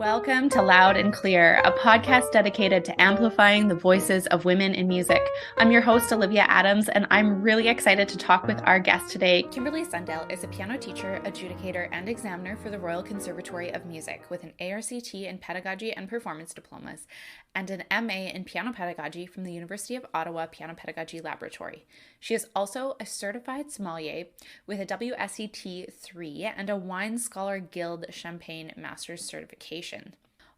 Welcome to Loud and Clear, a podcast dedicated to amplifying the voices of women in music. I'm your host, Olivia Adams, and I'm really excited to talk with our guest today. Kimberley Sundell is a piano teacher, adjudicator, and examiner for the Royal Conservatory of Music with an ARCT in Pedagogy and Performance diplomas and an MA in Piano Pedagogy from the University of Ottawa Piano Pedagogy Laboratory. She is also a certified sommelier with a WSET 3 and a Wine Scholar Guild Champagne Master's certification.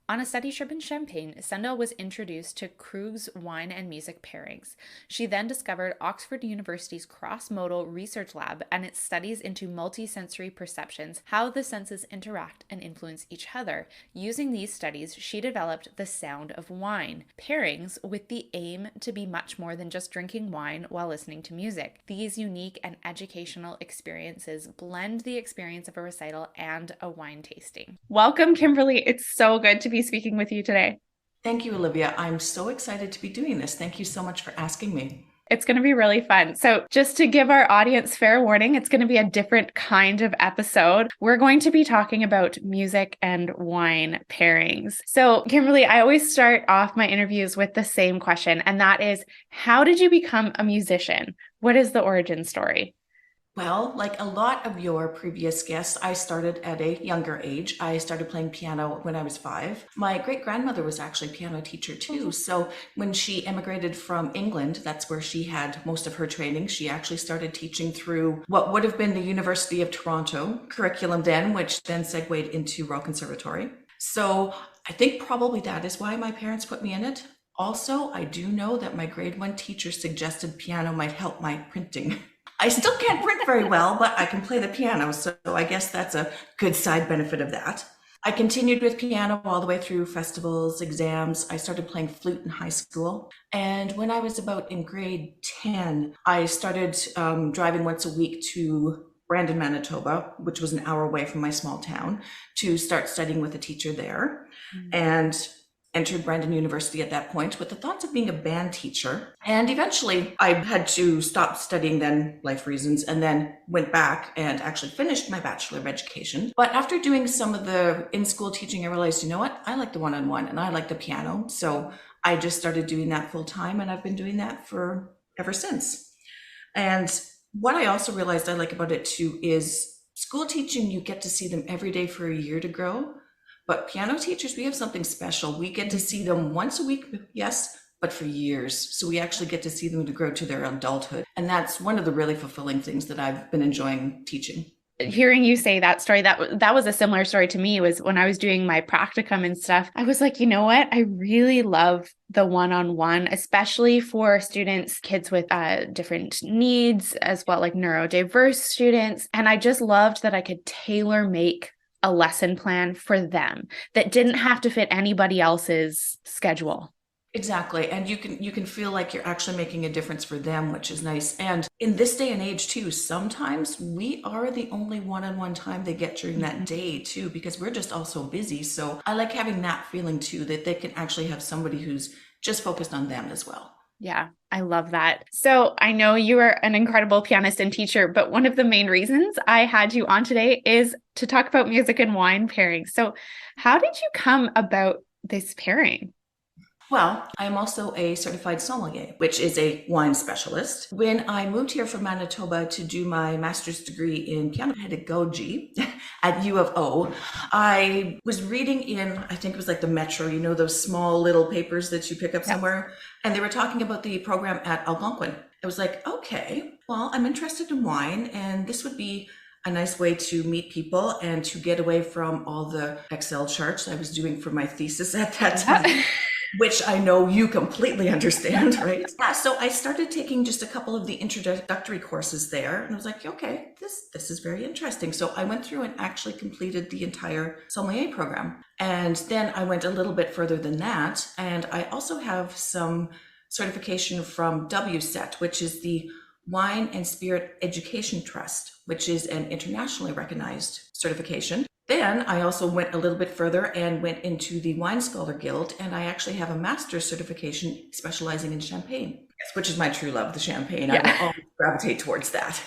On a study trip in Champagne, Sundell was introduced to Krug's wine and music pairings. She then discovered Oxford University's cross-modal research lab and its studies into multisensory perceptions, how the senses interact and influence each other. Using these studies, she developed the sound of wine pairings with the aim to be much more than just drinking wine while listening to music. These unique and educational experiences blend the experience of a recital and a wine tasting. Welcome, Kimberley. It's so good to be speaking with you today. Thank you, Olivia. I'm so excited to be doing this. Thank you so much for asking me. It's going to be really fun. So just to give our audience fair warning, it's going to be a different kind of episode. We're going to be talking about music and wine pairings. So Kimberley, I always start off my interviews with the same question, and that is, how did you become a musician? What is the origin story? Well, like a lot of your previous guests, I started at a younger age. I started playing piano when I was 5. My great-grandmother was actually a piano teacher too. So when she immigrated from England, that's where she had most of her training. She actually started teaching through what would have been the University of Toronto curriculum then, which then segued into Royal Conservatory. So I think probably that is why my parents put me in it. Also, I do know that my grade 1 teacher suggested piano might help my printing. I still can't print very well, but I can play the piano, so I guess that's a good side benefit of that. I continued with piano all the way through festivals, exams. I started playing flute in high school. And when I was about in grade 10, I started driving once a week to Brandon, Manitoba, which was an hour away from my small town, to start studying with a teacher there. And entered Brandon University at that point with the thoughts of being a band teacher. And eventually I had to stop studying then, life reasons, and then went back and actually finished my Bachelor of Education. But after doing some of the in-school teaching, I realized, you know what? I like the one-on-one and I like the piano. So I just started doing that full time, and I've been doing that for ever since. And what I also realized I like about it too is school teaching, you get to see them every day for a year to grow. But piano teachers, we have something special. We get to see them once a week, yes, but for years. So we actually get to see them to grow to their adulthood. And that's one of the really fulfilling things that I've been enjoying teaching. Hearing you say that story, that was a similar story to me. Was when I was doing my practicum and stuff, I was like, you know what? I really love the one-on-one, especially for students, kids with different needs, as well, like neurodiverse students. And I just loved that I could tailor make a lesson plan for them that didn't have to fit anybody else's schedule. Exactly. And you can feel like you're actually making a difference for them, which is nice. And in this day and age too, sometimes we are the only one-on-one time they get during that day too, because we're just all so busy. So I like having that feeling too, that they can actually have somebody who's just focused on them as well. Yeah, I love that. So I know you are an incredible pianist and teacher, but one of the main reasons I had you on today is to talk about music and wine pairing. So how did you come about this pairing? Well, I'm also a certified sommelier, which is a wine specialist. When I moved here from Manitoba to do my master's degree in piano pedagogy at U of O, I was reading in, I think it was like the Metro, you know, those small little papers that you pick up somewhere. And they were talking about the program at Algonquin. I was like, okay, well, I'm interested in wine, and this would be a nice way to meet people and to get away from all the Excel charts I was doing for my thesis at that time. Which I know you completely understand, right? Yeah, so I started taking just a couple of the introductory courses there, and I was like, okay, this is very interesting. So I went through and actually completed the entire sommelier program. And then I went a little bit further than that, and I also have some certification from WSET, which is the Wine and Spirit Education Trust, which is an internationally recognized certification. Then I also went a little bit further and went into the Wine Scholar Guild, and I actually have a master's certification specializing in champagne, which is my true love, the champagne. Yeah. I will always gravitate towards that.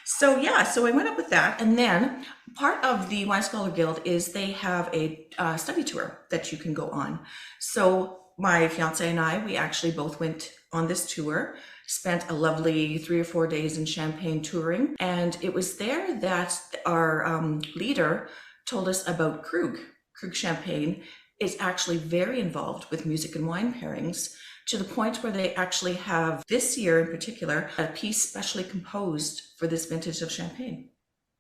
So yeah, so I went up with that. And then part of the Wine Scholar Guild is they have a study tour that you can go on. So my fiance and I, we actually both went on this tour, spent a lovely 3 or 4 days in Champagne touring. And it was there that our leader told us about Krug. Krug Champagne is actually very involved with music and wine pairings, to the point where they actually have, this year in particular, a piece specially composed for this vintage of champagne.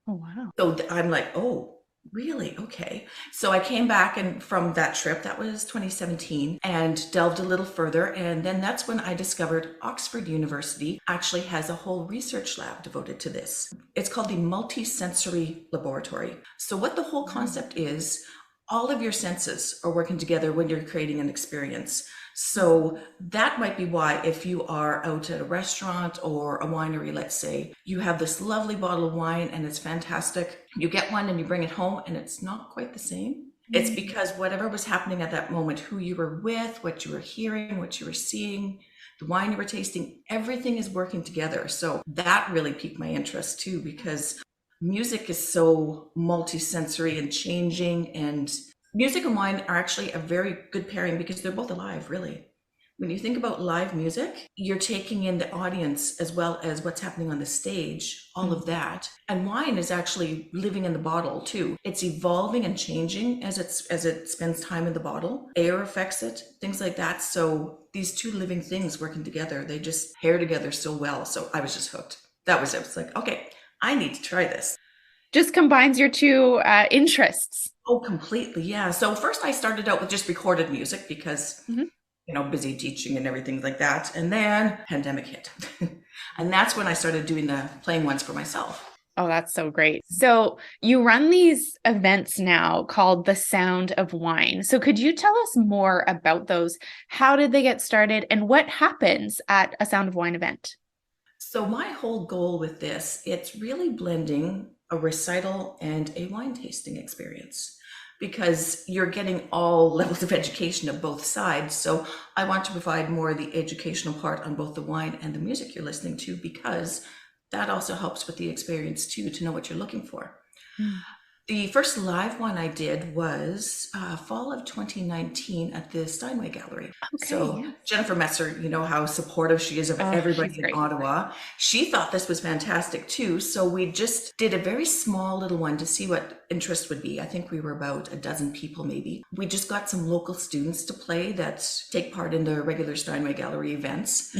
Oh, wow. So I'm like, oh, really? Okay. So I came back and from that trip, that was 2017, and delved a little further. And then that's when I discovered Oxford University actually has a whole research lab devoted to this. It's called the Multisensory Laboratory. So what the whole concept is, all of your senses are working together when you're creating an experience. So that might be why if you are out at a restaurant or a winery, let's say, you have this lovely bottle of wine and it's fantastic. You get one and you bring it home and it's not quite the same. It's because whatever was happening at that moment, who you were with, what you were hearing, what you were seeing, the wine you were tasting, everything is working together. So that really piqued my interest too, because music is so multisensory and changing, and music and wine are actually a very good pairing because they're both alive, really. When you think about live music, you're taking in the audience as well as what's happening on the stage, all of that. And wine is actually living in the bottle too. It's evolving and changing as it spends time in the bottle. Air affects it, things like that. So these two living things working together, they just pair together so well. So I was just hooked. That was it. It's like, okay, I need to try this. Just combines your two interests. Oh, completely. Yeah. So first I started out with just recorded music because, busy teaching and everything like that. And then pandemic hit. And that's when I started doing the playing ones for myself. Oh, that's so great. So you run these events now called The Sound of Wine. So could you tell us more about those? How did they get started and what happens at a Sound of Wine event? So my whole goal with this, it's really blending a recital and a wine tasting experience, because you're getting all levels of education of both sides. So I want to provide more of the educational part on both the wine and the music you're listening to, because that also helps with the experience too, to know what you're looking for. The first live one I did was fall of 2019 at the Steinway Gallery. Okay, so yes. Jennifer Messer, you know how supportive she is of everybody in Ottawa. She thought this was fantastic too. So we just did a very small little one to see what interest would be. I think we were about a dozen people maybe. We just got some local students to play that take part in the regular Steinway Gallery events.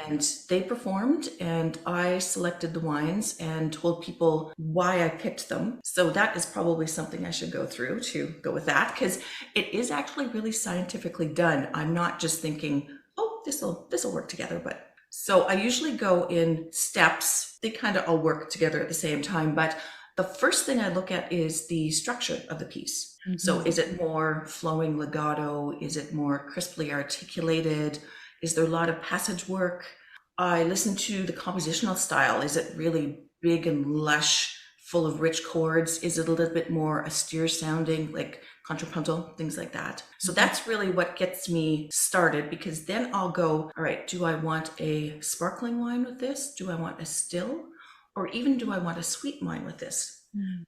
And they performed, and I selected the wines and told people why I picked them. So that is probably something I should go through to go with that, because it is actually really scientifically done. I'm not just thinking, oh, this will work together. But so I usually go in steps. They kind of all work together at the same time. But the first thing I look at is the structure of the piece. So is it more flowing legato? Is it more crisply articulated? Is there a lot of passage work? I listen to the compositional style. Is it really big and lush, full of rich chords? Is it a little bit more austere sounding, like contrapuntal, things like that? So that's really what gets me started, because then I'll go, all right, do I want a sparkling wine with this? Do I want a still? Or even do I want a sweet wine with this?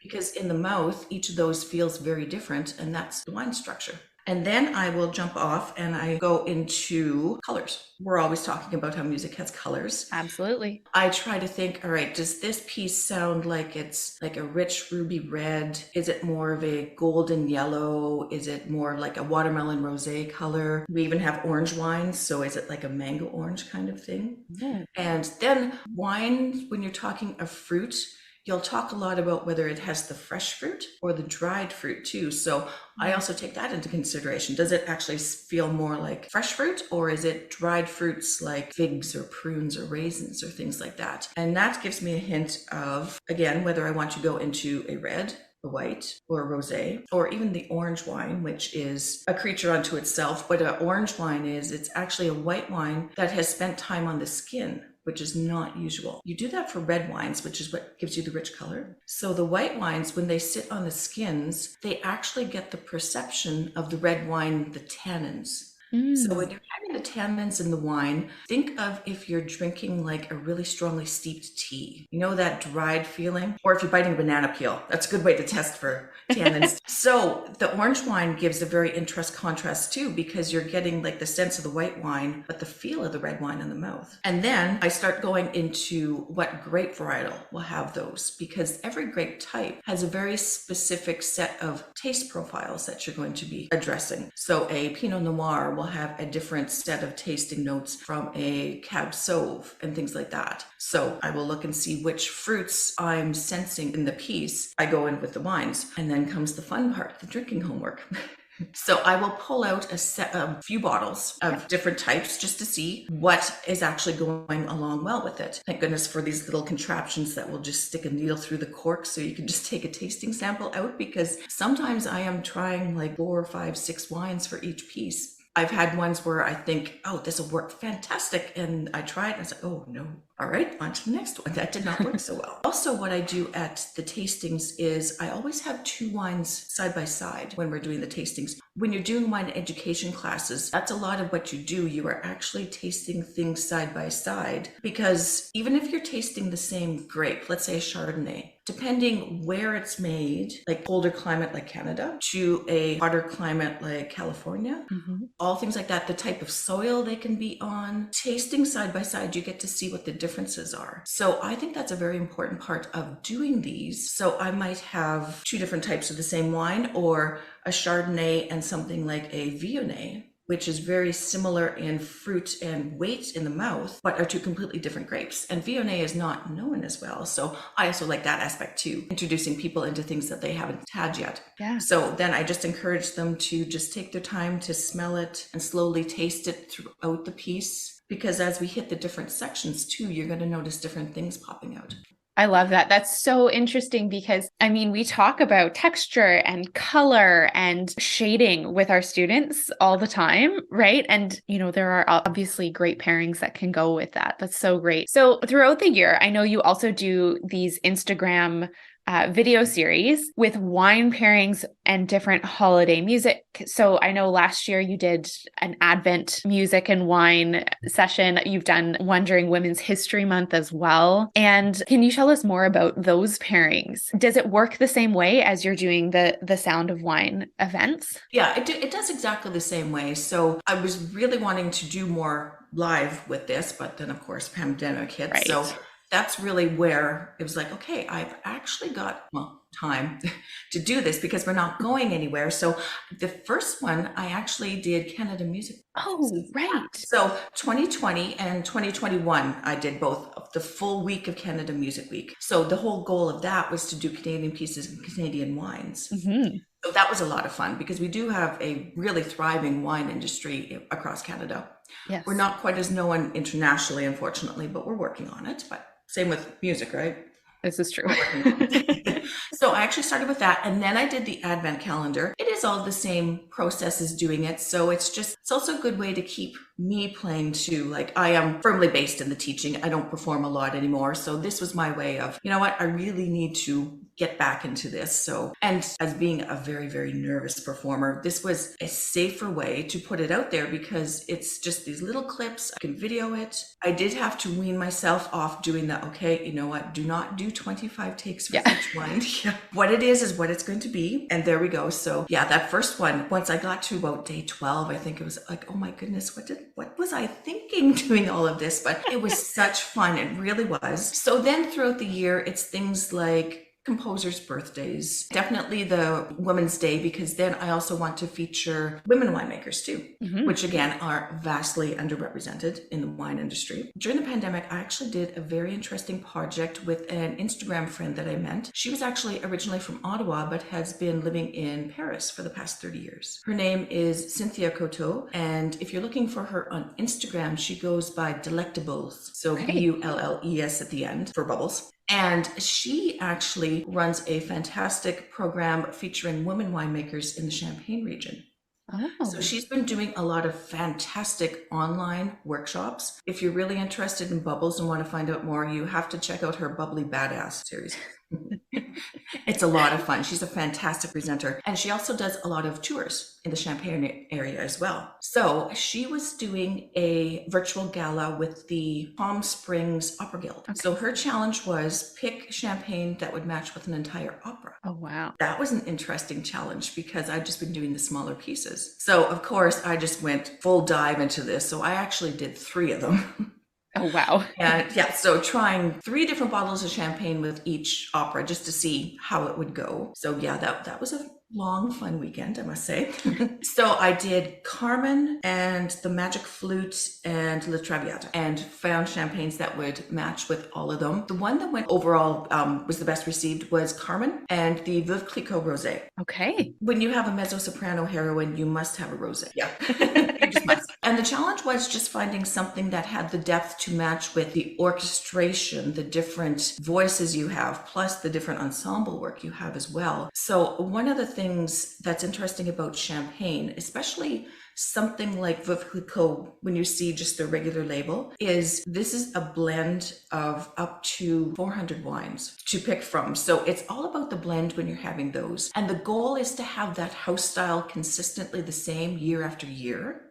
Because in the mouth, each of those feels very different, and that's the wine structure. And then I will jump off and I go into colors. We're always talking about how music has colors. Absolutely. I try to think, all right, does this piece sound like it's like a rich ruby red? Is it more of a golden yellow? Is it more like a watermelon rosé color? We even have orange wines. So is it like a mango orange kind of thing? And then wine, when you're talking of fruit, you'll talk a lot about whether it has the fresh fruit or the dried fruit too. So I also take that into consideration. Does it actually feel more like fresh fruit, or is it dried fruits like figs or prunes or raisins or things like that? And that gives me a hint of, again, whether I want to go into a red, a white, or a rosé, or even the orange wine, which is a creature unto itself. What an orange wine is, it's actually a white wine that has spent time on the skin, which is not usual. You do that for red wines, which is what gives you the rich color. So the white wines, when they sit on the skins, they actually get the perception of the red wine, the tannins. So Mm. when you're having the tannins in the wine, think of if you're drinking like a really strongly steeped tea. You know that dried feeling? Or if you're biting a banana peel, that's a good way to test for tannins. So the orange wine gives a very interesting contrast too, because you're getting like the sense of the white wine, but the feel of the red wine in the mouth. And then I start going into what grape varietal will have those, because every grape type has a very specific set of taste profiles that you're going to be addressing. So a Pinot Noir will have a different set of tasting notes from a Cab Sauv and things like that. So I will look and see which fruits I'm sensing in the piece. I go in with the wines, and then comes the fun part, the drinking homework. So I will pull out a few bottles of different types just to see what is actually going along well with it. Thank goodness for these little contraptions that will just stick a needle through the cork so you can just take a tasting sample out, because sometimes I am trying like 4, 5, 6 wines for each piece. I've had ones where I think, oh, this will work fantastic. And I try it and I say, oh no. All right, on to the next one. That did not work so well. Also, what I do at the tastings is I always have 2 wines side by side when we're doing the tastings. When you're doing wine education classes, that's a lot of what you do. You are actually tasting things side by side, because even if you're tasting the same grape, let's say a Chardonnay, depending where it's made, like colder climate like Canada to a hotter climate like California, all things like that, the type of soil they can be on, tasting side by side, you get to see what the differences are. So I think that's a very important part of doing these. So I might have 2 different types of the same wine, or a Chardonnay and something like a Viognier, which is very similar in fruit and weight in the mouth, but are 2 completely different grapes. And Viognier is not known as well. So I also like that aspect too, introducing people into things that they haven't had yet. Yeah. So then I just encourage them to just take their time to smell it and slowly taste it throughout the piece. Because as we hit the different sections too, you're going to notice different things popping out. I love that. That's so interesting because, I mean, we talk about texture and color and shading with our students all the time, right? And, you know, there are obviously great pairings that can go with that. That's so great. So throughout the year, I know you also do these Instagram video series with wine pairings and different holiday music. So I know last year you did an Advent music and wine session. You've done one during Women's History Month as well. And can you tell us more about those pairings? Does it work the same way as you're doing the Sound of Wine events? Yeah, it does exactly the same way. So I was really wanting to do more live with this, but then of course pandemic hit. Right. So that's really where it was like, okay, I've actually got time to do this because we're not going anywhere. So the first one, I actually did Canada Music. Oh, right. So 2020 and 2021, I did both of the full week of Canada Music Week. So the whole goal of that was to do Canadian pieces and Canadian wines. Mm-hmm. So that was a lot of fun because we do have a really thriving wine industry across Canada. Yes. We're not quite as known internationally, unfortunately, but we're working on it. But same with music, right? This is true. So I actually started with that, and then I did the Advent calendar. It is all the same process as doing it. So it's also a good way to keep me playing too. Like, I am firmly based in the teaching. I don't perform a lot anymore. So this was my way of, you know what, I really need to get back into this. So, and as being a very, very nervous performer, this was a safer way to put it out there because it's just these little clips. I can video it. I did have to wean myself off doing that. Okay, you know what? Do not do 25 takes for each one. Yeah. What it is what it's going to be. And there we go. So yeah, that first one, once I got to about day 12, I think it was like, oh my goodness, what was I thinking doing all of this? But it was such fun. It really was. So then throughout the year, it's things like composers' birthdays, definitely the Women's Day, because then I also want to feature women winemakers too, which again are vastly underrepresented in the wine industry. During the pandemic, I actually did a very interesting project with an Instagram friend that I met. She was actually originally from Ottawa, but has been living in Paris for the past 30 years. Her name is Cynthia Cote, and if you're looking for her on Instagram, she goes by Delectables, so Bulles at the end for bubbles. And she actually runs a fantastic program featuring women winemakers in the Champagne region. Oh. So she's been doing a lot of fantastic online workshops. If you're really interested in bubbles and want to find out more, you have to check out her Bubbly Badass series. It's a lot of fun. She's a fantastic presenter. And she also does a lot of tours in the Champagne area as well. So she was doing a virtual gala with the Palm Springs Opera Guild. Okay. So her challenge was pick champagne that would match with an entire opera. Oh, wow. That was an interesting challenge because I'd just been doing the smaller pieces. So of course I just went full dive into this. So I actually did 3 of them. Oh, wow. And yeah, so trying 3 different bottles of champagne with each opera just to see how it would go. So yeah, that was a long, fun weekend, I must say. So I did Carmen and the Magic Flute and La Traviata and found champagnes that would match with all of them. The one that went overall was the best received was Carmen and the Veuve Clicquot Rosé. Okay. When you have a mezzo-soprano heroine, you must have a rosé. Yeah, you just must. And the challenge was just finding something that had the depth to match with the orchestration, the different voices you have, plus the different ensemble work you have as well. So one of the things that's interesting about champagne, especially something like Veuve Clicquot, when you see just the regular label, is this is a blend of up to 400 wines to pick from. So it's all about the blend when you're having those. And the goal is to have that house style consistently the same year after year.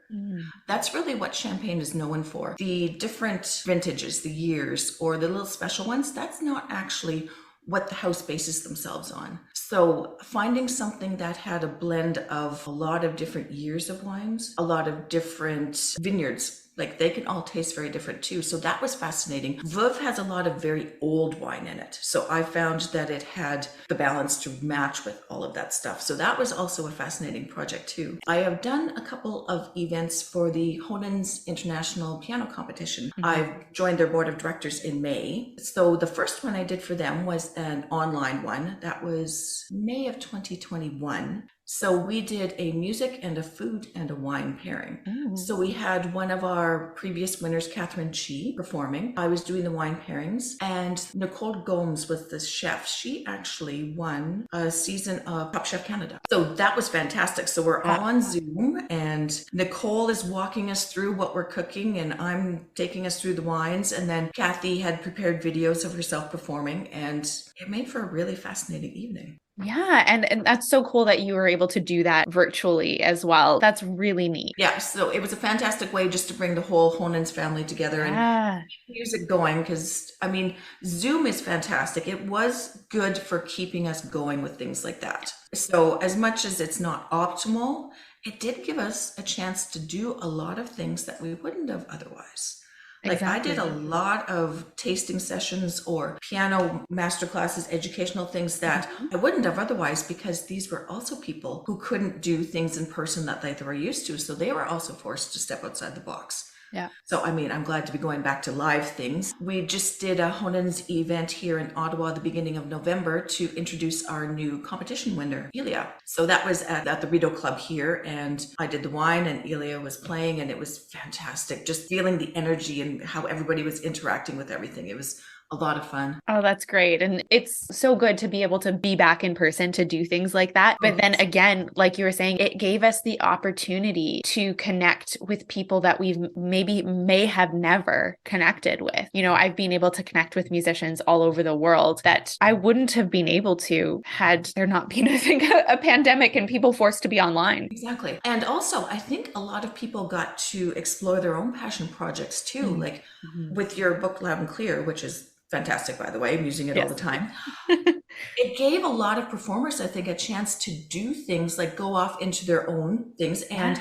That's really what champagne is known for. The different vintages, the years, or the little special ones, that's not actually what the house bases themselves on. So finding something that had a blend of a lot of different years of wines, a lot of different vineyards, like they can all taste very different too. So that was fascinating. Veuve has a lot of very old wine in it. So I found that it had the balance to match with all of that stuff. So that was also a fascinating project too. I have done a couple of events for the Honens International Piano Competition. I've joined their board of directors in May. So the first one I did for them was an online one. That was May of 2021. So we did a music and a food and a wine pairing. So we had one of our previous winners, Catherine Chi, performing. I was doing the wine pairings, and Nicole Gomes was the chef. She actually won a season of Top Chef Canada. So that was fantastic. So we're all on Zoom, and Nicole is walking us through what we're cooking, and I'm taking us through the wines. And then Kathy had prepared videos of herself performing, and it made for a really fascinating evening. Yeah. And that's so cool that you were able to do that virtually as well. That's really neat. Yeah. So it was a fantastic way just to bring the whole Honens family together and keep music going. Because I mean, Zoom is fantastic. It was good for keeping us going with things like that. So as much as it's not optimal, it did give us a chance to do a lot of things that we wouldn't have otherwise. Like exactly. I did a lot of tasting sessions or piano masterclasses, educational things that I wouldn't have otherwise, because these were also people who couldn't do things in person that they were used to. So they were also forced to step outside the box. Yeah. So, I mean, I'm glad to be going back to live things. We just did a Honens event here in Ottawa at the beginning of November to introduce our new competition winner, Elia. So that was at the Rideau Club here, and I did the wine and Elia was playing, and it was fantastic. Just feeling the energy and how everybody was interacting with everything. It was a lot of fun. Oh, that's great. And it's so good to be able to be back in person to do things like that. But then again, like you were saying, it gave us the opportunity to connect with people that we may have never connected with. You know, I've been able to connect with musicians all over the world that I wouldn't have been able to had there not been, I think, a pandemic and people forced to be online. Exactly. And also, I think a lot of people got to explore their own passion projects too, like with your book Loud and Clear, which is fantastic, by the way. I'm using it all the time. It gave a lot of performers, I think, a chance to do things like go off into their own things. And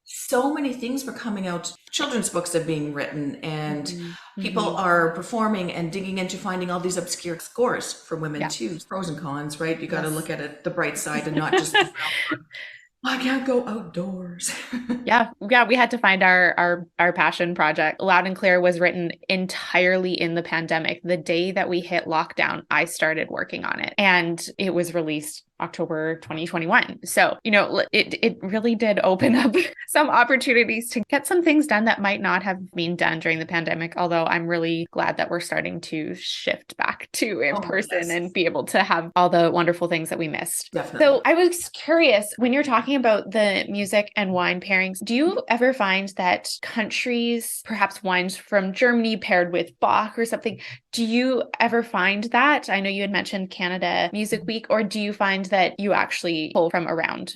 so many things were coming out. Children's books are being written, and people are performing and digging into finding all these obscure scores for women too. Pros and cons, right? You got to look at it, the bright side, and not just I can't go outdoors. Yeah. We had to find our passion project. Loud and Clear was written entirely in the pandemic. The day that we hit lockdown, I started working on it, and it was released October 2021. So, you know, it really did open up some opportunities to get some things done that might not have been done during the pandemic. Although I'm really glad that we're starting to shift back to in person and be able to have all the wonderful things that we missed. Definitely. So I was curious, when you're talking about the music and wine pairings, do you ever find that countries, perhaps wines from Germany paired with Bach or something, Do you ever find that? I know you had mentioned Canada Music Week, or do you find that you actually pull from around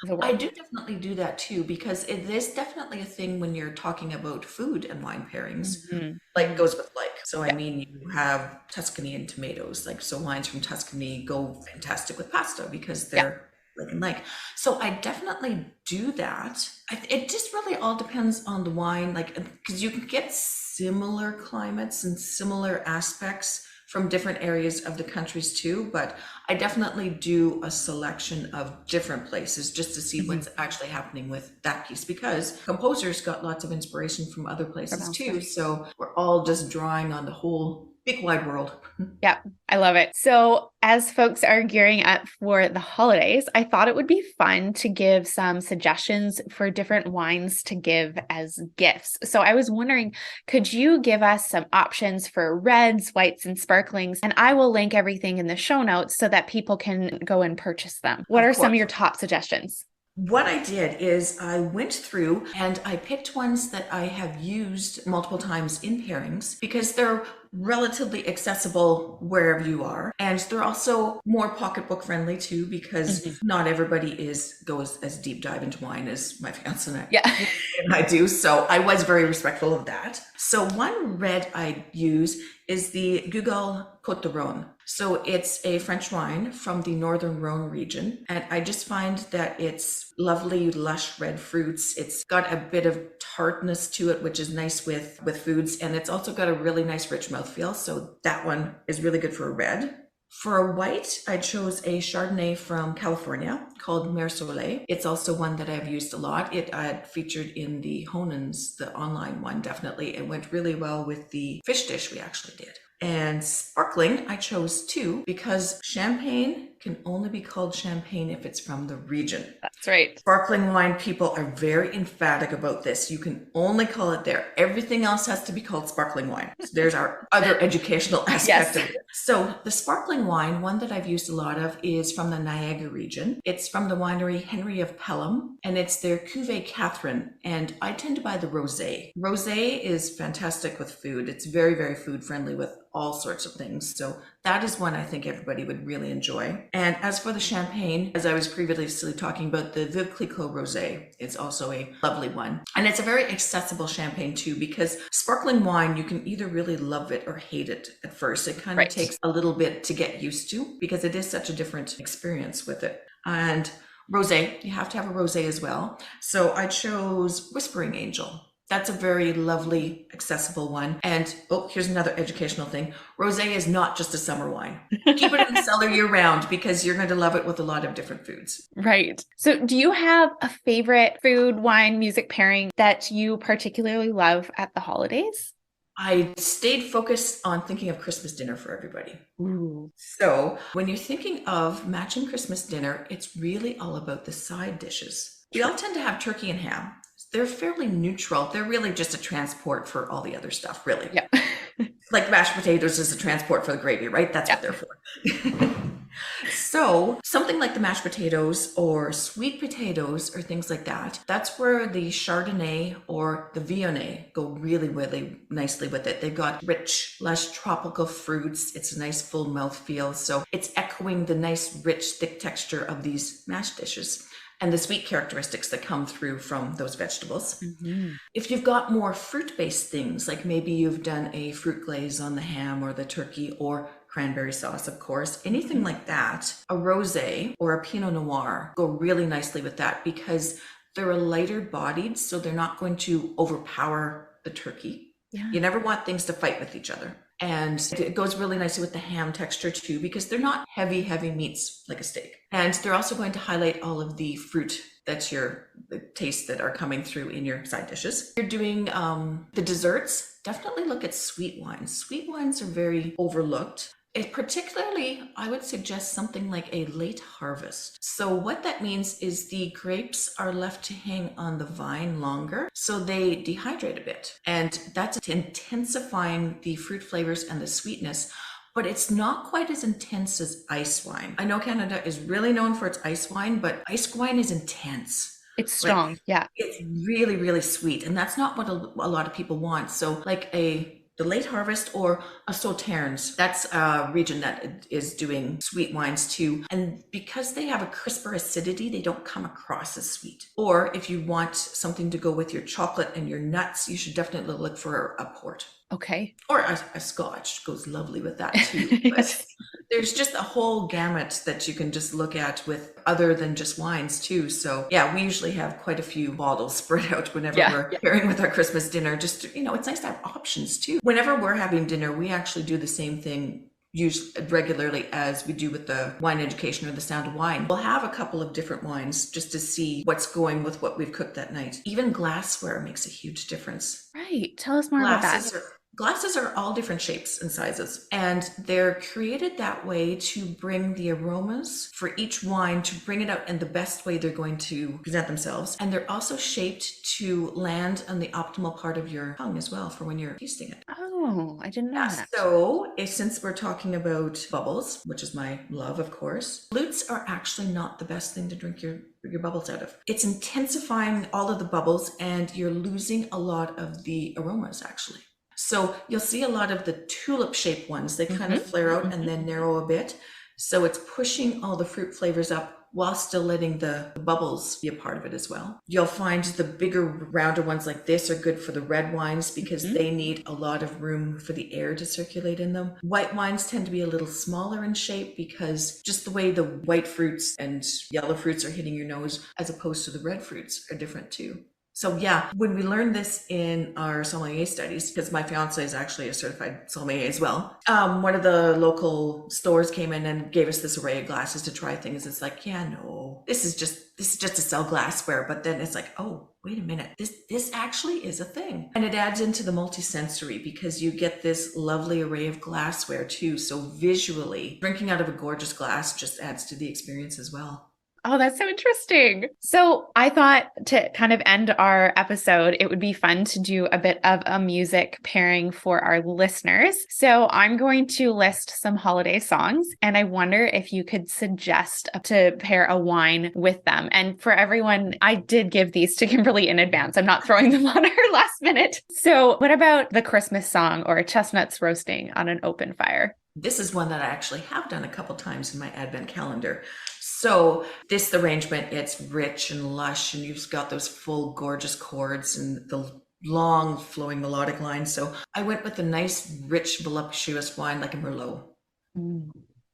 the I world? do definitely do that too, because it is definitely a thing when you're talking about food and wine pairings. Mhm. Like goes with like. So I Yeah. mean, you have Tuscany and tomatoes. Like so, wines from Tuscany go fantastic with pasta because Yeah. they're like and like. So I definitely do that. It just really all depends on the wine, like because you can get similar climates and similar aspects from different areas of the countries too. But I definitely do a selection of different places just to see Mhm. what's actually happening with that piece because composers got lots of inspiration from other From places too. elsewhere. So we're all just drawing on the whole big wide world. Yeah, I love it. So, as folks are gearing up for the holidays, I thought it would be fun to give some suggestions for different wines to give as gifts. So, I was wondering, could you give us some options for reds, whites, and sparklings? And I will link everything in the show notes so that people can go and purchase them. What Of are some of course. your top suggestions? What I did is I went through and I picked ones that I have used multiple times in pairings because they're relatively accessible wherever you are. And they're also more pocketbook friendly too, because Mhm. not everybody goes as deep dive into wine as my fiance Yeah. and I do. So I was very respectful of that. So one red I use is the Guigal Cote de Rhone. So it's a French wine from the northern Rhone region. And I just find that it's lovely, lush red fruits. It's got a bit of tartness to it, which is nice with foods. And it's also got a really nice rich mouthfeel. So that one is really good for a red. For a white, I chose a Chardonnay from California called Soleil. It's also one that I've used a lot. It had featured in the Honens, the online one, definitely. It went really well with the fish dish we actually did. And sparkling, I chose two because champagne can only be called champagne if it's from the region. That's right. Sparkling wine people are very emphatic about this. You can only call it there. Everything else has to be called sparkling wine. So there's our other educational aspect Yes. of it. So the sparkling wine, one that I've used a lot of, is from the Niagara region. It's from the winery Henry of Pelham, and it's their Cuveé Catherine. And I tend to buy the Rosé. Rosé is fantastic with food. It's very, very food friendly with all sorts of things. So that is one I think everybody would really enjoy. And as for the champagne, as I was previously talking about, the Veuve Clicquot Rosé is also a lovely one. And it's a very accessible champagne too, because sparkling wine, you can either really love it or hate it at first. It kind of Right. takes a little bit to get used to because it is such a different experience with it. And rosé, you have to have a rosé as well. So I chose Whispering Angel. That's a very lovely, accessible one. And oh, here's another educational thing. Rosé is not just a summer wine. Keep it in the cellar year round because you're going to love it with a lot of different foods. Right. So, do you have a favorite food, wine, music pairing that you particularly love at the holidays? I stayed focused on thinking of Christmas dinner for everybody. Ooh. So when you're thinking of matching Christmas dinner, it's really all about the side dishes. We all tend to have turkey and ham. They're fairly neutral. They're really just a transport for all the other stuff, really. Yeah. Like mashed potatoes is a transport for the gravy, right? That's what they're for. So something like the mashed potatoes or sweet potatoes or things like that, that's where the Chardonnay or the Viognier go really, really nicely with it. They've got rich, lush tropical fruits. It's a nice full mouthfeel. So it's echoing the nice, rich, thick texture of these mashed dishes and the sweet characteristics that come through from those vegetables. Mm-hmm. If you've got more fruit-based things, like maybe you've done a fruit glaze on the ham or the turkey or cranberry sauce, of course, anything like that, a rosé or a Pinot Noir go really nicely with that because they're a lighter bodied, so they're not going to overpower the turkey. Yeah. You never want things to fight with each other. And it goes really nicely with the ham texture too, because they're not heavy, heavy meats like a steak. And they're also going to highlight all of the fruit that's the tastes that are coming through in your side dishes. If you're doing the desserts, definitely look at sweet wines. Sweet wines are very overlooked. Particularly, I would suggest something like a late harvest. So what that means is the grapes are left to hang on the vine longer, so they dehydrate a bit. And that's intensifying the fruit flavors and the sweetness, but it's not quite as intense as ice wine. I know Canada is really known for its ice wine, but ice wine is intense. It's strong. Yeah. It's really, really sweet. And that's not what a lot of people want. So like the the late harvest, or a Sauternes. That's a region that is doing sweet wines too. And because they have a crisper acidity, they don't come across as sweet. Or if you want something to go with your chocolate and your nuts, you should definitely look for a port. Okay. Or a scotch goes lovely with that too. But there's just a whole gamut that you can just look at with other than just wines too. So yeah, we usually have quite a few bottles spread out whenever we're pairing with our Christmas dinner. Just, it's nice to have options too. Whenever we're having dinner, we actually do the same thing usually regularly as we do with the wine education or the sound of wine. We'll have a couple of different wines just to see what's going with what we've cooked that night. Even glassware makes a huge difference. Right. Tell us more about that. Glasses are all different shapes and sizes, and they're created that way to bring the aromas for each wine, to bring it out in the best way they're going to present themselves. And they're also shaped to land on the optimal part of your tongue as well for when you're tasting it. Oh, I didn't know that. So since we're talking about bubbles, which is my love, of course, flutes are actually not the best thing to drink your bubbles out of. It's intensifying all of the bubbles, and you're losing a lot of the aromas actually. So you'll see a lot of the tulip shaped ones. They kind of flare out and then narrow a bit. So it's pushing all the fruit flavors up while still letting the bubbles be a part of it as well. You'll find the bigger, rounder ones like this are good for the red wines because they need a lot of room for the air to circulate in them. White wines tend to be a little smaller in shape because just the way the white fruits and yellow fruits are hitting your nose as opposed to the red fruits are different too. So yeah, when we learned this in our sommelier studies, because my fiance is actually a certified sommelier as well, one of the local stores came in and gave us this array of glasses to try things. It's like, yeah, no, this is just to sell glassware. But then it's like, oh, wait a minute, this actually is a thing. And it adds into the multisensory because you get this lovely array of glassware too. So visually, drinking out of a gorgeous glass just adds to the experience as well. Oh, that's so interesting. So I thought to kind of end our episode, it would be fun to do a bit of a music pairing for our listeners. So I'm going to list some holiday songs, and I wonder if you could suggest to pair a wine with them. And for everyone, I did give these to Kimberly in advance. I'm not throwing them on her last minute. So what about the Christmas song or chestnuts roasting on an open fire? This is one that I actually have done a couple times in my Advent calendar. So this arrangement, it's rich and lush, and you've got those full gorgeous chords and the long flowing melodic lines. So I went with a nice, rich, voluptuous wine like a Merlot.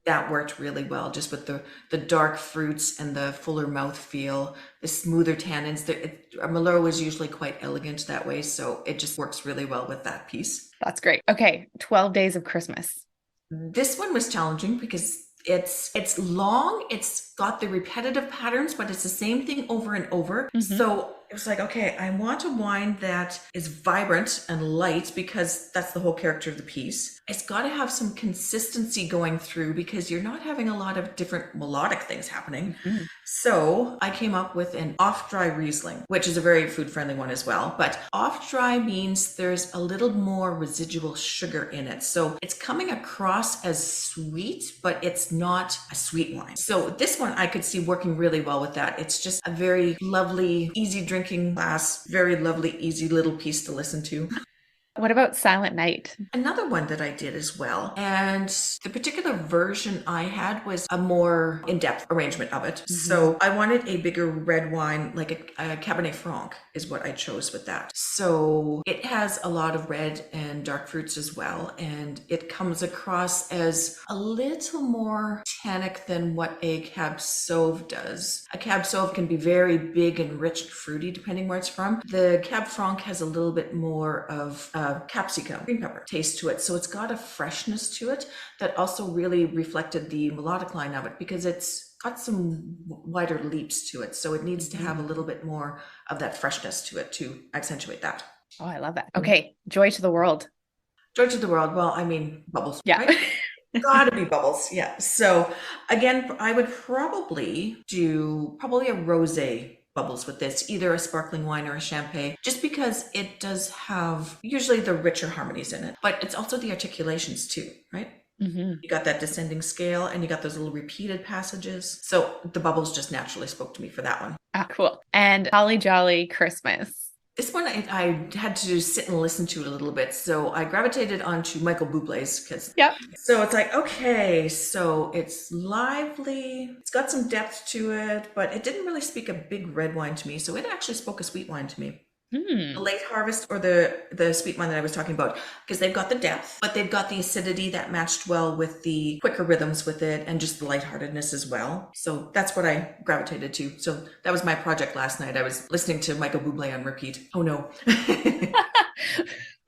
That worked really well, just with the dark fruits and the fuller mouth feel, the smoother tannins. A Merlot is usually quite elegant that way, so it just works really well with that piece. That's great. Okay, 12 Days of Christmas. This one was challenging because it's long, it's got the repetitive patterns, but it's the same thing over and over. So it was like, okay, I want a wine that is vibrant and light because that's the whole character of the piece. It's got to have some consistency going through because you're not having a lot of different melodic things happening. So I came up with an off-dry Riesling, which is a very food-friendly one as well. But off-dry means there's a little more residual sugar in it. So it's coming across as sweet, but it's not a sweet wine. So this one I could see working really well with that. It's just a very lovely, easy drinking glass, very lovely, easy little piece to listen to. What about Silent Night? Another one that I did as well. And the particular version I had was a more in-depth arrangement of it. So I wanted a bigger red wine, like a Cabernet Franc is what I chose with that. So it has a lot of red and dark fruits as well. And it comes across as a little more tannic than what a Cab Sauv does. A Cab Sauv can be very big and rich and fruity depending where it's from. The Cab Franc has a little bit more of capsicum, green pepper taste to it. So it's got a freshness to it that also really reflected the melodic line of it because it's got some wider leaps to it. So it needs to have a little bit more of that freshness to it to accentuate that. Oh, I love that. Okay. Joy to the World. Joy to the World. Well, I mean, bubbles. Yeah. Right? Gotta be bubbles. Yeah. So again, I would probably do a rosé bubbles with this, either a sparkling wine or a champagne, just because it does have usually the richer harmonies in it, but it's also the articulations too, right? You got that descending scale and you got those little repeated passages. So the bubbles just naturally spoke to me for that one. Ah, cool. And Holly Jolly Christmas. This one I had to sit and listen to it a little bit. So I gravitated onto Michael Bublé's because so it's like, okay, so it's lively, it's got some depth to it, but it didn't really speak a big red wine to me. So it actually spoke a sweet wine to me. The late harvest or the sweet wine that I was talking about, because they've got the depth, but they've got the acidity that matched well with the quicker rhythms with it and just the lightheartedness as well. So that's what I gravitated to. So that was my project last night. I was listening to Michael Bublé on repeat. Oh no.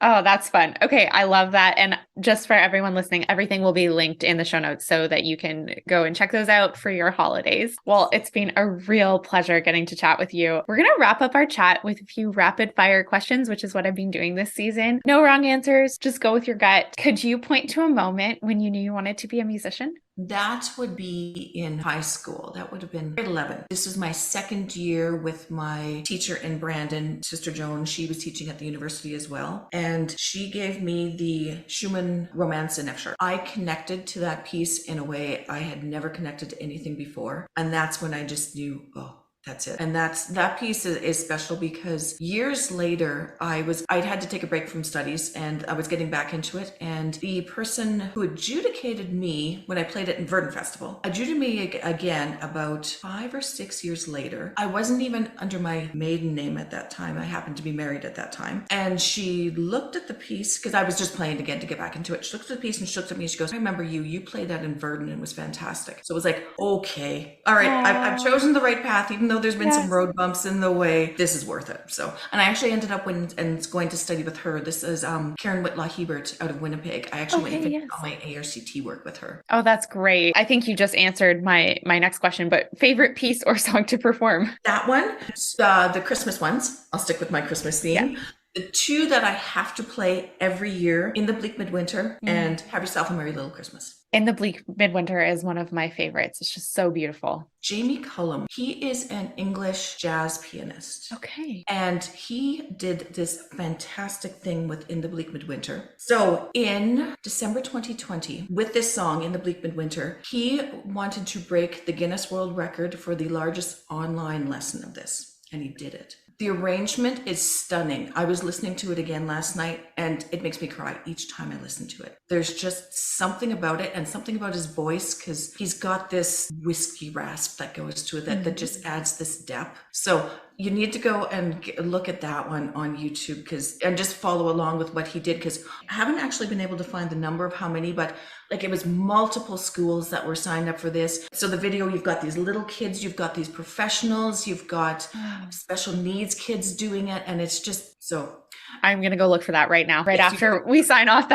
Oh, that's fun. Okay, I love that. And just for everyone listening, everything will be linked in the show notes so that you can go and check those out for your holidays. Well, it's been a real pleasure getting to chat with you. We're going to wrap up our chat with a few rapid fire questions, which is what I've been doing this season. No wrong answers, just go with your gut. Could you point to a moment when you knew you wanted to be a musician? That would be in high school. That would have been grade 11. This was my second year with my teacher in Brandon, Sister Joan. She was teaching at the university as well. And she gave me the Schumann Romance in F sharp. I connected to that piece in a way I had never connected to anything before. And that's when I just knew, oh, that's it. And that piece is special because years later, I'd had to take a break from studies and I was getting back into it. And the person who adjudicated me when I played it in Verdun Festival, adjudicated me again about 5 or 6 years later. I wasn't even under my maiden name at that time. I happened to be married at that time. And she looked at the piece because I was just playing again to get back into it. She looked at the piece and she looked at me and she goes, I remember you played that in Verdun and it was fantastic. So it was like, okay, all right, I've chosen the right path, even though there's been some road bumps in the way. This is worth it. So, and I actually ended up going to study with her. This is Karen Whitlaw Hebert out of Winnipeg. I actually went and finished all my ARCT work with her. Oh, that's great. I think you just answered my next question, but favorite piece or song to perform? That one, the Christmas ones. I'll stick with my Christmas theme. Yeah. The two that I have to play every year, In the Bleak Midwinter and Have Yourself a Merry Little Christmas. In the Bleak Midwinter is one of my favorites. It's just so beautiful. Jamie Cullum, he is an English jazz pianist. Okay. And he did this fantastic thing with In the Bleak Midwinter. So in December 2020, with this song, In the Bleak Midwinter, he wanted to break the Guinness World Record for the largest online lesson of this. And he did it. The arrangement is stunning. I was listening to it again last night and it makes me cry each time I listen to it. There's just something about it and something about his voice because he's got this whiskey rasp that goes to it that just adds this depth. So you need to go and look at that one on YouTube and just follow along with what he did because I haven't actually been able to find the number of how many, but like it was multiple schools that were signed up for this. So the video, you've got these little kids, you've got these professionals, you've got special needs kids doing it. And it's just so. I'm going to go look for that right now, right after we sign off.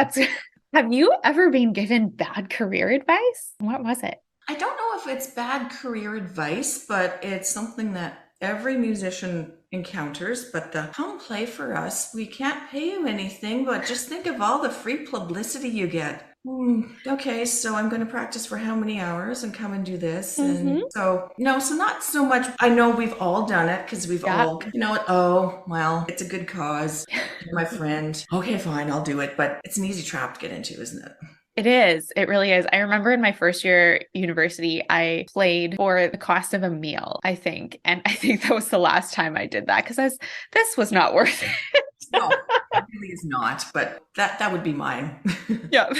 Have you ever been given bad career advice? What was it? I don't know if it's bad career advice, but it's something that every musician encounters, but come play for us. We can't pay you anything, but just think of all the free publicity you get. Okay, so I'm going to practice for how many hours and come and do this. And so not so much. I know we've all done it because we've all, oh, well, it's a good cause. You're my friend. Okay, fine, I'll do it. But it's an easy trap to get into, isn't it? It is. It really is. I remember in my first year university, I played for the cost of a meal, I think. And I think that was the last time I did that because this was not worth it. No, it really is not, but that would be mine. Yeah.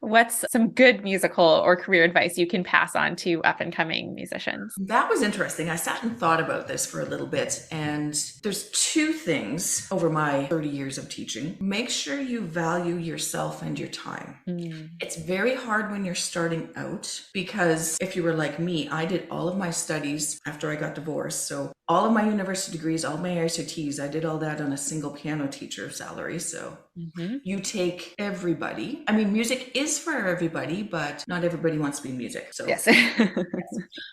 What's some good musical or career advice you can pass on to up and coming musicians? That was interesting. I sat and thought about this for a little bit, and there's two things over my 30 years of teaching. Make sure you value yourself and your time. It's very hard when you're starting out because if you were like me, I did all of my studies after I got divorced. So all of my university degrees, all my ICTs, I did all that on a single piano teacher salary. So you take everybody. I mean, music is for everybody, but not everybody wants to be in music. So yes.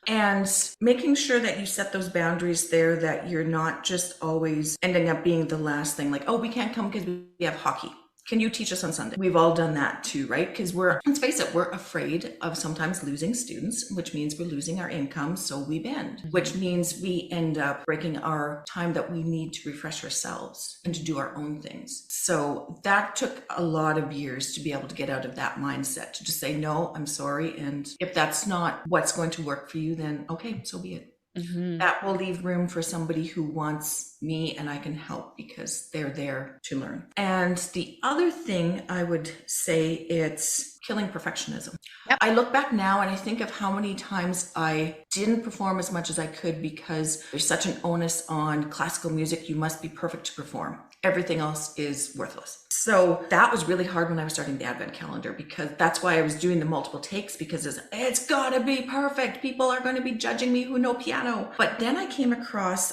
And making sure that you set those boundaries there, that you're not just always ending up being the last thing, like, oh, we can't come because we have hockey. Can you teach us on Sunday? We've all done that too, right? Because let's face it, we're afraid of sometimes losing students, which means we're losing our income. So we bend, which means we end up breaking our time that we need to refresh ourselves and to do our own things. So that took a lot of years to be able to get out of that mindset, to just say, no, I'm sorry. And if that's not what's going to work for you, then okay, so be it. Mm-hmm. That will leave room for somebody who wants me and I can help because they're there to learn. And the other thing I would say, it's killing perfectionism. Yep. I look back now and I think of how many times I didn't perform as much as I could because there's such an onus on classical music. You must be perfect to perform. Everything else is worthless. So that was really hard when I was starting the Advent calendar, because that's why I was doing the multiple takes, because it's gotta be perfect. People are going to be judging me who know piano. But then I came across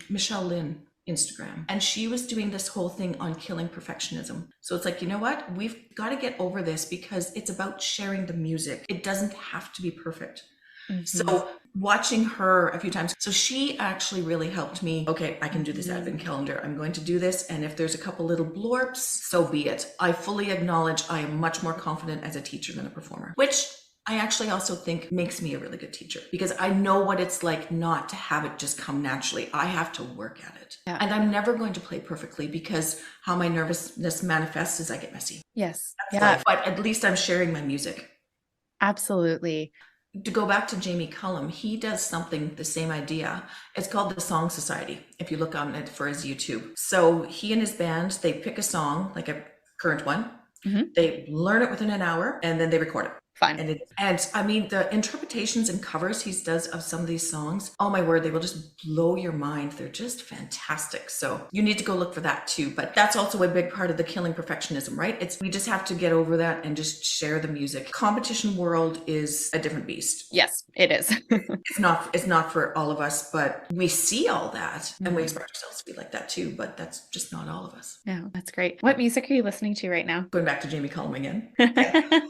Michelle Lynn Instagram, and she was doing this whole thing on killing perfectionism. So it's like, you know what? We've got to get over this because it's about sharing the music. It doesn't have to be perfect. Mm-hmm. So watching her a few times, so she actually really helped me. Okay, I can do this Advent calendar. I'm going to do this. And if there's a couple little blorps, so be it. I fully acknowledge I am much more confident as a teacher than a performer, which I actually also think makes me a really good teacher, because I know what it's like not to have it just come naturally. I have to work at it. Yeah. And I'm never going to play perfectly, because how my nervousness manifests is I get messy. Yes. That's life. But at least I'm sharing my music. Absolutely. To go back to Jamie Cullum, he does something, the same idea. It's called the Song Society, if you look on it for his YouTube. So he and his band, they pick a song, like a current one. Mm-hmm. They learn it within an hour, and then they record it. Fun. And I mean, the interpretations and covers he does of some of these songs, oh my word, they will just blow your mind. They're just fantastic. So you need to go look for that too. But that's also a big part of the killing perfectionism, right? We just have to get over that and just share the music. Competition world is a different beast. Yes, it is. It's not for all of us, but we see all that and we expect ourselves to be like that too. But that's just not all of us. No, that's great. What music are you listening to right now? Going back to Jamie Cullum again. Yeah.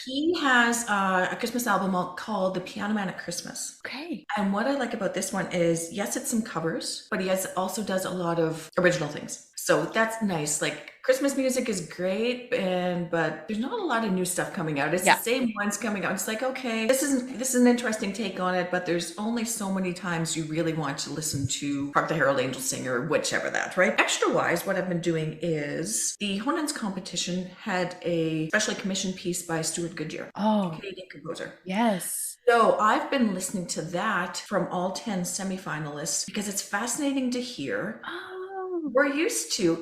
He has a Christmas album called The Pianoman at Christmas. Okay. And what I like about this one is, yes, it's some covers, but he also does a lot of original things. So that's nice. Like, Christmas music is great, but there's not a lot of new stuff coming out. It's the same ones coming out. It's like, okay, this is an interesting take on it, but there's only so many times you really want to listen to Hark the Herald Angels Sing or whichever that, right? Extra-wise, what I've been doing is the Honens competition had a specially commissioned piece by Stuart Goodyear, a Canadian composer. Yes. So I've been listening to that from all 10 semifinalists because it's fascinating to hear.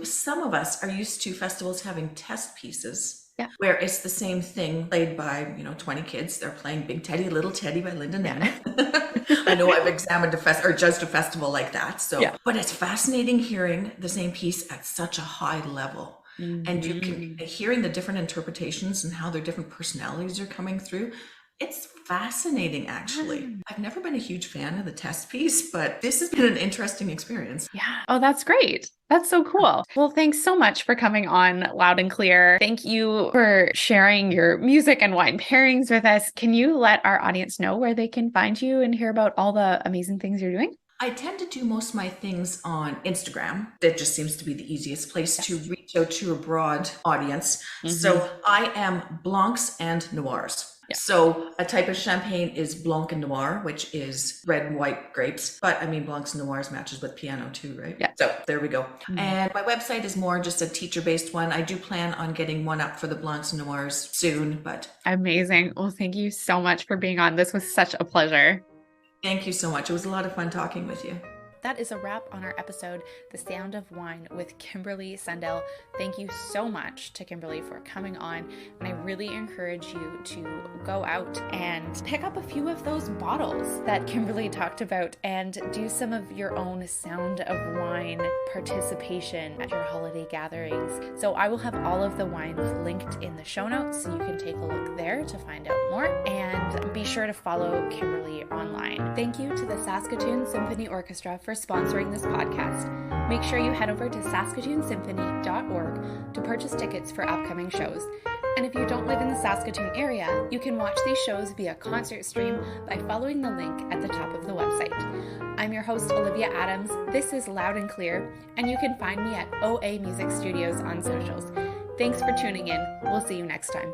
Some of us are used to festivals having test pieces where it's the same thing played by, 20 kids. They're playing Big Teddy, Little Teddy by Linda Nemeth. I know I've examined judged a festival like that. So, but it's fascinating hearing the same piece at such a high level. Mm-hmm. And you can hearing the different interpretations and how their different personalities are coming through. It's fascinating, actually. I've never been a huge fan of the test piece, but this has been an interesting experience. Yeah. Oh, that's great. That's so cool. Well, thanks so much for coming on Loud and Clear. Thank you for sharing your music and wine pairings with us. Can you let our audience know where they can find you and hear about all the amazing things you're doing? I tend to do most of my things on Instagram. That just seems to be the easiest place to reach out to a broad audience. Mm-hmm. So I am Blancs and Noirs. Yeah. So a type of champagne is Blanc and Noir, which is red and white grapes. But I mean, Blancs and Noirs matches with piano too, right? Yeah. So there we go. Mm-hmm. And my website is more just a teacher-based one. I do plan on getting one up for the Blancs and Noirs soon, but. Amazing. Well, thank you so much for being on. This was such a pleasure. Thank you so much. It was a lot of fun talking with you. That is a wrap on our episode, The Sound of Wine with Kimberley Sundell. Thank you so much to Kimberley for coming on. And I really encourage you to go out and pick up a few of those bottles that Kimberley talked about and do some of your own Sound of Wine participation at your holiday gatherings. So I will have all of the wines linked in the show notes, so you can take a look there to find out more. And be sure to follow Kimberley online. Thank you to the Saskatoon Symphony Orchestra for sponsoring this podcast. Make sure you head over to saskatoonsymphony.org to purchase tickets for upcoming shows. And if you don't live in the Saskatoon area, you can watch these shows via concert stream by following the link at the top of the website. I'm your host, Olivia Adams. This is Loud and Clear, and you can find me at OA Music Studios on socials. Thanks for tuning in. We'll see you next time.